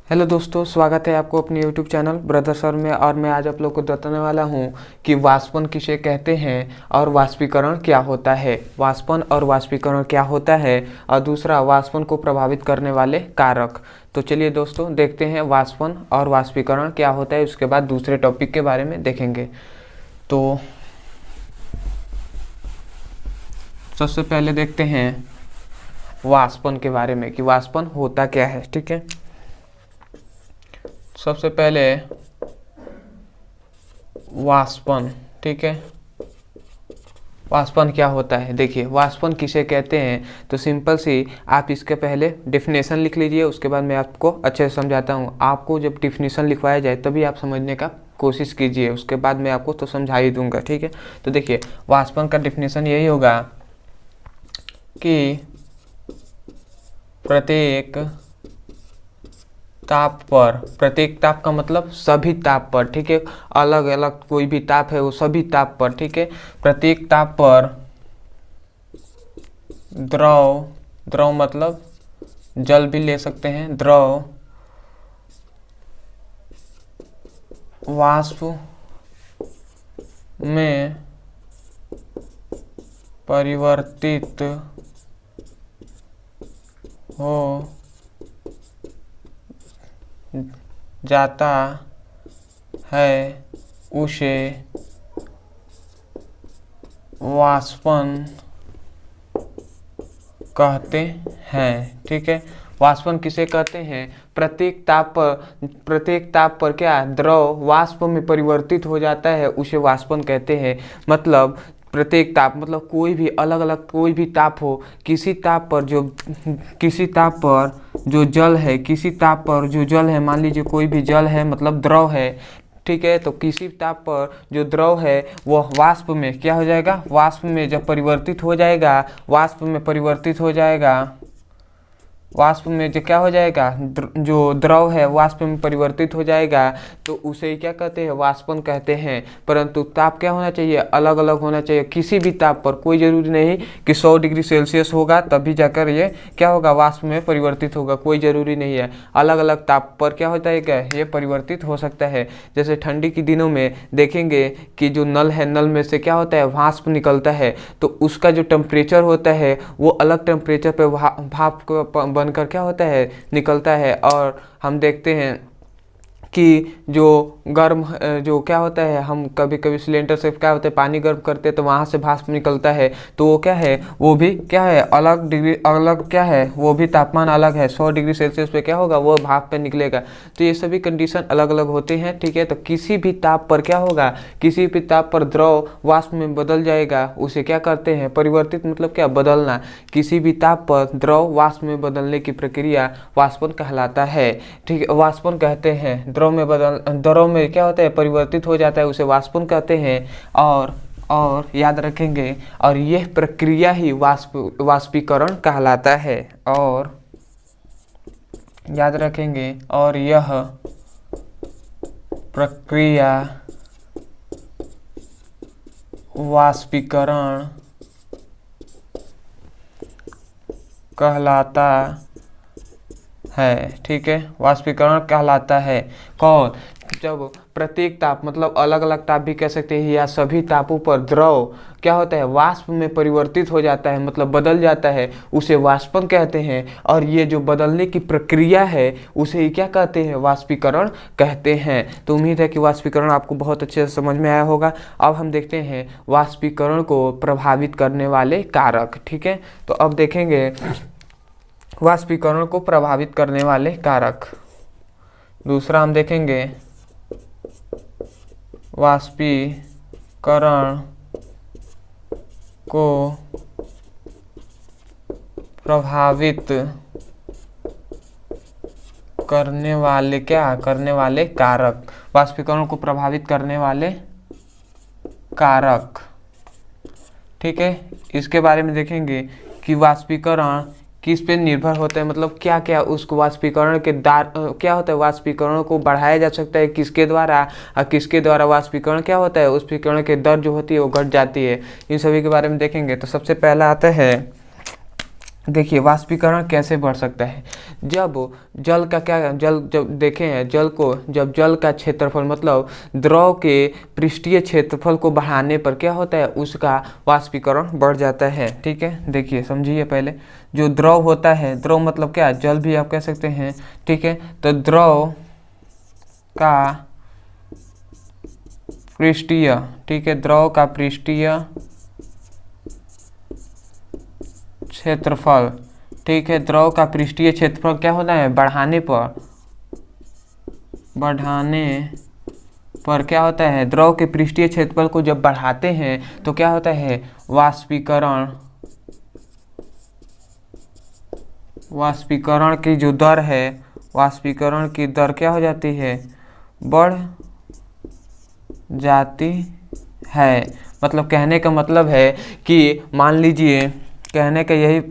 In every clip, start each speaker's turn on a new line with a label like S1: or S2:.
S1: Hello दोस्तों, स्वागत है आपको अपने यूट्यूब चैनल ब्रदर सर में। और मैं आज आप लोग को बताने वाला हूं कि वाष्पन किसे कहते हैं और वाष्पीकरण क्या होता है। वाष्पन और वाष्पीकरण क्या होता है और दूसरा वाष्पन को प्रभावित करने वाले कारक। तो चलिए दोस्तों देखते हैं वाष्पन और वाष्पीकरण क्या होता है, उसके बाद दूसरे टॉपिक के बारे में देखेंगे। तो सबसे पहले देखते हैं वाष्पन के बारे में कि वाष्पन होता क्या है। ठीक है, सबसे पहले वाष्पन। ठीक है, वाष्पन क्या होता है देखिए। वाष्पन किसे कहते हैं तो सिंपल सी आप इसके पहले डेफिनेशन लिख लीजिए, उसके बाद मैं आपको अच्छे से समझाता हूँ। आपको जब डेफिनेशन लिखवाया जाए तभी आप समझने का कोशिश कीजिए, उसके बाद मैं आपको तो समझा ही दूंगा। ठीक है, तो देखिए वाष्पन का डेफिनेशन यही होगा कि प्रत्येक ताप पर, प्रत्येक ताप का मतलब सभी ताप पर। ठीक है, अलग अलग कोई भी ताप है वो सभी ताप पर। ठीक है, प्रत्येक ताप पर द्रव, द्रव मतलब जल भी ले सकते हैं, द्रव वाष्प में परिवर्तित हो जाता है, उसे वाष्पन कहते हैं। ठीक है, वाष्पन किसे कहते हैं? प्रत्येक ताप पर क्या द्रव वाष्प में परिवर्तित हो जाता है, उसे वाष्पन कहते हैं। मतलब प्रत्येक ताप मतलब कोई भी अलग अलग कोई भी ताप हो, किसी ताप पर जो जल है, किसी ताप पर जो जल है, मान लीजिए कोई भी जल है मतलब द्रव है। ठीक है, तो किसी ताप पर जो द्रव है वह वाष्प में क्या हो जाएगा, वाष्प में जब परिवर्तित हो जाएगा, वाष्प में जो क्या हो जाएगा, जो द्रव है वाष्प में परिवर्तित हो जाएगा, तो उसे क्या कहते हैं, वाष्पन कहते हैं। परंतु ताप क्या होना चाहिए, अलग अलग होना चाहिए। किसी भी ताप पर, कोई जरूरी नहीं कि 100 डिग्री सेल्सियस होगा तभी जाकर ये क्या होगा, वाष्प में परिवर्तित होगा, कोई जरूरी नहीं है। अलग अलग ताप पर क्या होता है, क्या ये परिवर्तित हो सकता है। जैसे ठंडी के दिनों में देखेंगे कि जो नल है, नल में से क्या होता है, वाष्प निकलता है, तो उसका जो टेम्परेचर होता है वो अलग टेम्परेचर पे भाप बनकर क्या होता है, निकलता है। और हम देखते हैं कि जो गर्म जो क्या होता है, हम कभी कभी सिलेंडर से क्या होता है पानी गर्म करते हैं तो वहाँ से भाप निकलता है, तो वो क्या है, वो भी क्या है, अलग डिग्री, अलग क्या है, वो भी तापमान अलग है। 100 डिग्री सेल्सियस पे क्या होगा, वो भाप पे निकलेगा। तो ये सभी कंडीशन अलग अलग होते हैं। ठीक है, तो किसी भी ताप पर क्या होगा, किसी भी ताप पर द्रव वाष्प में बदल जाएगा, उसे क्या करते हैं, परिवर्तित मतलब क्या, बदलना। किसी भी ताप पर द्रव वाष्प में बदलने की प्रक्रिया वाष्पन कहलाता है। ठीक है, वाष्पन कहते हैं। द्रव में क्या होता है, परिवर्तित हो जाता है, उसे वाष्पन कहते हैं। और याद रखेंगे, और यह प्रक्रिया ही वाष्पीकरण कहलाता है। और याद रखेंगे, और यह प्रक्रिया वाष्पीकरण कहलाता है। ठीक है, वाष्पीकरण कहलाता है। कौन, जब प्रत्येक ताप मतलब अलग अलग ताप भी कह सकते हैं, या सभी तापों पर द्रव क्या होता है, वाष्प में परिवर्तित हो जाता है, मतलब बदल जाता है, उसे वाष्पन कहते हैं। और ये जो बदलने की प्रक्रिया है उसे ही क्या कहते हैं, वाष्पीकरण कहते हैं। तो उम्मीद है कि वाष्पीकरण आपको बहुत अच्छे से समझ में आया होगा। अब हम देखते हैं वाष्पीकरण को प्रभावित करने वाले कारक। ठीक है, तो अब देखेंगे वाष्पीकरण को प्रभावित करने वाले कारक। दूसरा हम देखेंगे वाष्पीकरण को प्रभावित करने वाले कारक। वाष्पीकरण को प्रभावित करने वाले कारक। ठीक है, इसके बारे में देखेंगे कि वाष्पीकरण किस पे निर्भर होता है, मतलब क्या क्या उसको वाष्पीकरण के क्या होता है, वाष्पीकरण को बढ़ाया जा सकता है किसके द्वारा, और किसके द्वारा वाष्पीकरण क्या होता है, वाष्पीकरण के दर जो होती है वो घट जाती है। इन सभी के बारे में देखेंगे। तो सबसे पहला आता है देखिए वाष्पीकरण कैसे बढ़ सकता है। जब जल का क्या जल जब देखें हैं जल को, जब जल का क्षेत्रफल मतलब द्रव के पृष्ठीय क्षेत्रफल को बढ़ाने पर क्या होता है, उसका वाष्पीकरण बढ़ जाता है। ठीक है, देखिए समझिए पहले। जो द्रव होता है, द्रव मतलब क्या, जल भी आप कह सकते हैं। ठीक है, तो द्रव का पृष्ठीय, ठीक है, द्रव का पृष्ठीय क्षेत्रफल, ठीक है, द्रव का पृष्ठीय क्षेत्रफल क्या होता है, बढ़ाने पर क्या होता है, द्रव के पृष्ठीय क्षेत्रफल को जब बढ़ाते हैं तो क्या होता है, वाष्पीकरण की जो दर है, वाष्पीकरण की दर क्या हो जाती है, बढ़ जाती है। मतलब कहने का मतलब है कि मान लीजिए, कहने का यही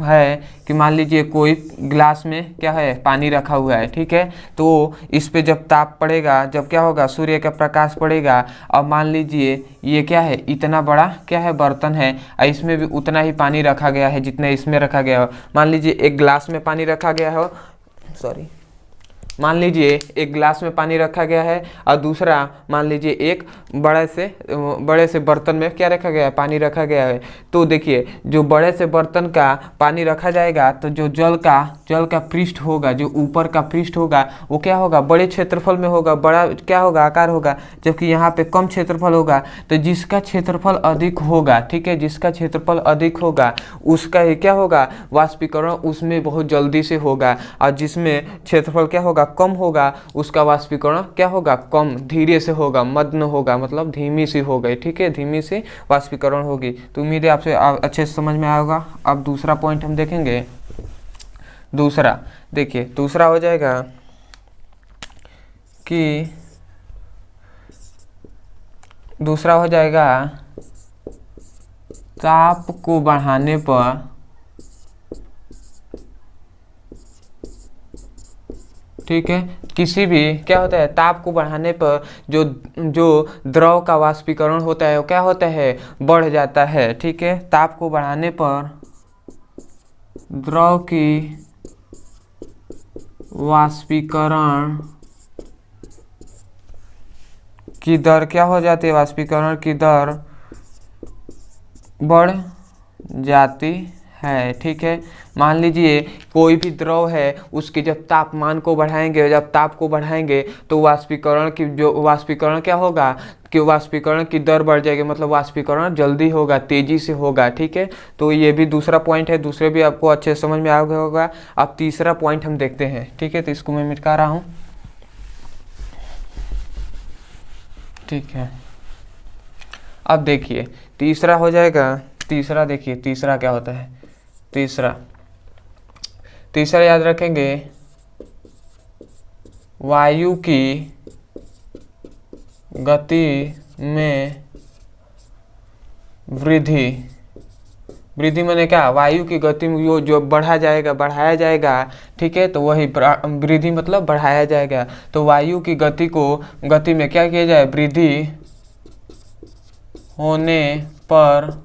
S1: है कि मान लीजिए कोई गिलास में क्या है, पानी रखा हुआ है। ठीक है, तो इस पे जब ताप पड़ेगा, जब क्या होगा, सूर्य का प्रकाश पड़ेगा। अब मान लीजिए ये क्या है, इतना बड़ा क्या है, बर्तन है, और इसमें भी उतना ही पानी रखा गया है जितना इसमें रखा गया हो। मान लीजिए एक गिलास में पानी रखा गया हो, सॉरी, मान लीजिए एक गिलास में पानी रखा गया है और दूसरा मान लीजिए एक बड़े से बर्तन में क्या रखा गया है, पानी रखा गया है। तो देखिए जो बड़े से बर्तन का पानी रखा जाएगा तो जो जल का पृष्ठ होगा, जो ऊपर का पृष्ठ होगा वो क्या होगा, बड़े क्षेत्रफल में होगा, बड़ा क्या होगा, आकार होगा। जबकि यहाँ पे कम क्षेत्रफल होगा। तो जिसका क्षेत्रफल अधिक होगा, ठीक है, जिसका क्षेत्रफल अधिक होगा उसका ही क्या होगा, वाष्पीकरण उसमें बहुत जल्दी से होगा। और जिसमें क्षेत्रफल क्या होगा, कम होगा, उसका वाष्पीकरण क्या होगा, कम धीरे से होगा, मद्न होगा, मतलब धीमी सी हो गई। ठीक है, धीमी सी वाष्पीकरण होगी। तो उम्मीद है आपसे अच्छे से समझ में आएगा। अब दूसरा पॉइंट हम देखेंगे। दूसरा देखिए, दूसरा हो जाएगा कि दूसरा हो जाएगा ताप को बढ़ाने पर, ठीक है, किसी भी क्या होता है, ताप को बढ़ाने पर जो जो द्रव का वाष्पीकरण होता है वो क्या होता है, बढ़ जाता है। ठीक है, ताप को बढ़ाने पर द्रव की वाष्पीकरण की दर क्या हो जाती है, वाष्पीकरण की दर बढ़ जाती है। ठीक है, मान लीजिए कोई भी द्रव है, उसके जब तापमान को बढ़ाएंगे, जब ताप को बढ़ाएंगे तो वाष्पीकरण क्या होगा, कि वाष्पीकरण की दर बढ़ जाएगी, मतलब वाष्पीकरण जल्दी होगा, तेजी से होगा। ठीक है, तो ये भी दूसरा पॉइंट है, दूसरे भी आपको अच्छे से समझ में आ गया होगा। अब तीसरा पॉइंट हम देखते हैं। ठीक है, तो इसको मैं मिटा रहा हूँ। ठीक है, अब देखिए तीसरा हो जाएगा। तीसरा देखिए, तीसरा क्या होता है, तीसरा याद रखेंगे, वायु की गति में वृद्धि। वृद्धि माने क्या, वायु की गति में वो जो बढ़ाया जाएगा। ठीक है, तो वही वृद्धि मतलब बढ़ाया जाएगा। तो वायु की गति में क्या किया जाए, वृद्धि होने पर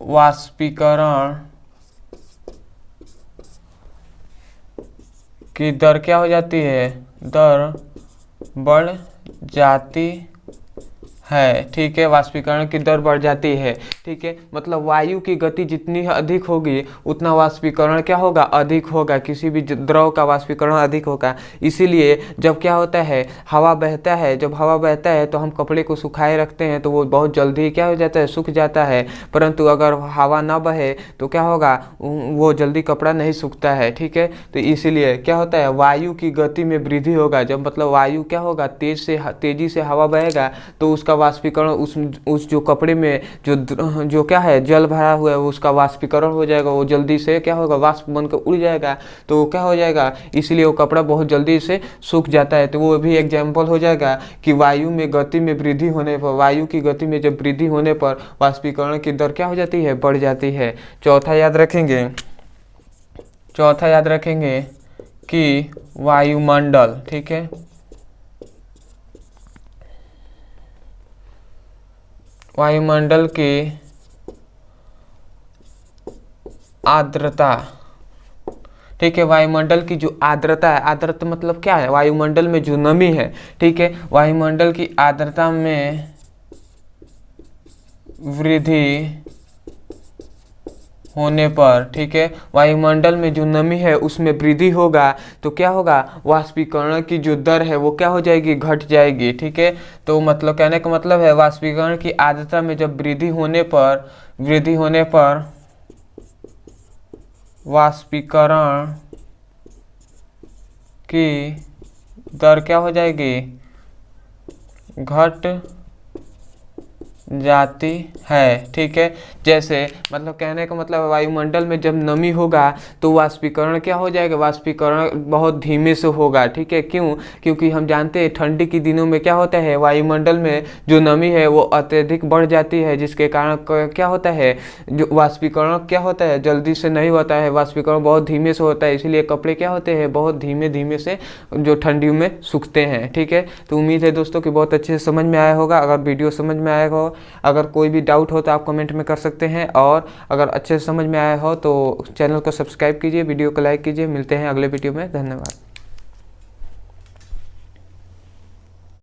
S1: वाष्पीकरण की दर क्या हो जाती है, दर बढ़ जाती है। ठीक है, वाष्पीकरण की दर बढ़ जाती है। ठीक है, मतलब वायु की गति जितनी अधिक होगी उतना वाष्पीकरण क्या होगा, अधिक होगा, किसी भी द्रव का वाष्पीकरण अधिक होगा। इसीलिए जब क्या होता है, हवा बहता है, जब हवा बहता है तो हम कपड़े को सुखाए रखते हैं तो वो बहुत जल्दी क्या हो जाता है, सूख जाता है। परंतु अगर हवा ना बहे तो क्या होगा, वो जल्दी कपड़ा नहीं सूखता है। ठीक है, तो इसीलिए क्या होता है, वायु की गति में वृद्धि होगा। जब मतलब वायु क्या होगा, तेजी से हवा बहेगा तो उसका वाष्पीकरण उस जो कपड़े में जो क्या है, जल भरा हुआ है, उसका वाष्पीकरण हो जाएगा। वो जल्दी से क्या होगा, वाष्प बनकर उड़ जाएगा। तो क्या हो जाएगा, इसलिए वो कपड़ा बहुत जल्दी से सूख जाता है। तो वो भी एग्जाम्पल हो जाएगा कि वायु में गति में वृद्धि होने पर, वायु की गति में जब वृद्धि होने पर वाष्पीकरण की दर क्या हो जाती है, बढ़ जाती है। चौथा याद रखेंगे कि वायुमंडल, ठीक है, वायुमंडल के आर्द्रता, ठीक है। वायुमंडल की जो आर्द्रता है, आर्द्रता मतलब क्या है, वायुमंडल में जो नमी है, ठीक है, वायुमंडल की आर्द्रता में वृद्धि होने पर, ठीक है, वायुमंडल में जो नमी है उसमें वृद्धि होगा तो क्या होगा, वाष्पीकरण की जो दर है वो क्या हो जाएगी, घट जाएगी, ठीक है। तो मतलब कहने का मतलब है वाष्पीकरण की आर्द्रता में जब वृद्धि होने पर वाष्पीकरण की दर क्या हो जाएगी, घट जाती है, ठीक है। जैसे मतलब कहने का मतलब वायुमंडल में जब नमी होगा तो वाष्पीकरण क्या हो जाएगा, वाष्पीकरण बहुत धीमे से होगा, ठीक है। क्यों, क्योंकि हम जानते हैं ठंडी के दिनों में क्या होता है, वायुमंडल में जो नमी है वो अत्यधिक बढ़ जाती है, जिसके कारण क्या होता है, जो वाष्पीकरण क्या होता है, जल्दी से नहीं होता है, वाष्पीकरण बहुत धीमे से होता है, इसलिए कपड़े क्या होते हैं, बहुत धीमे धीमे से जो ठंडियों में सूखते हैं, ठीक है। तो उम्मीद है दोस्तों कि बहुत अच्छे से समझ में आया होगा। अगर वीडियो समझ में आया हो, अगर कोई भी डाउट हो तो आप कमेंट में कर सकते हैं, और अगर अच्छे से समझ में आया हो तो चैनल को सब्सक्राइब कीजिए, वीडियो को लाइक कीजिए। मिलते हैं अगले वीडियो में, धन्यवाद।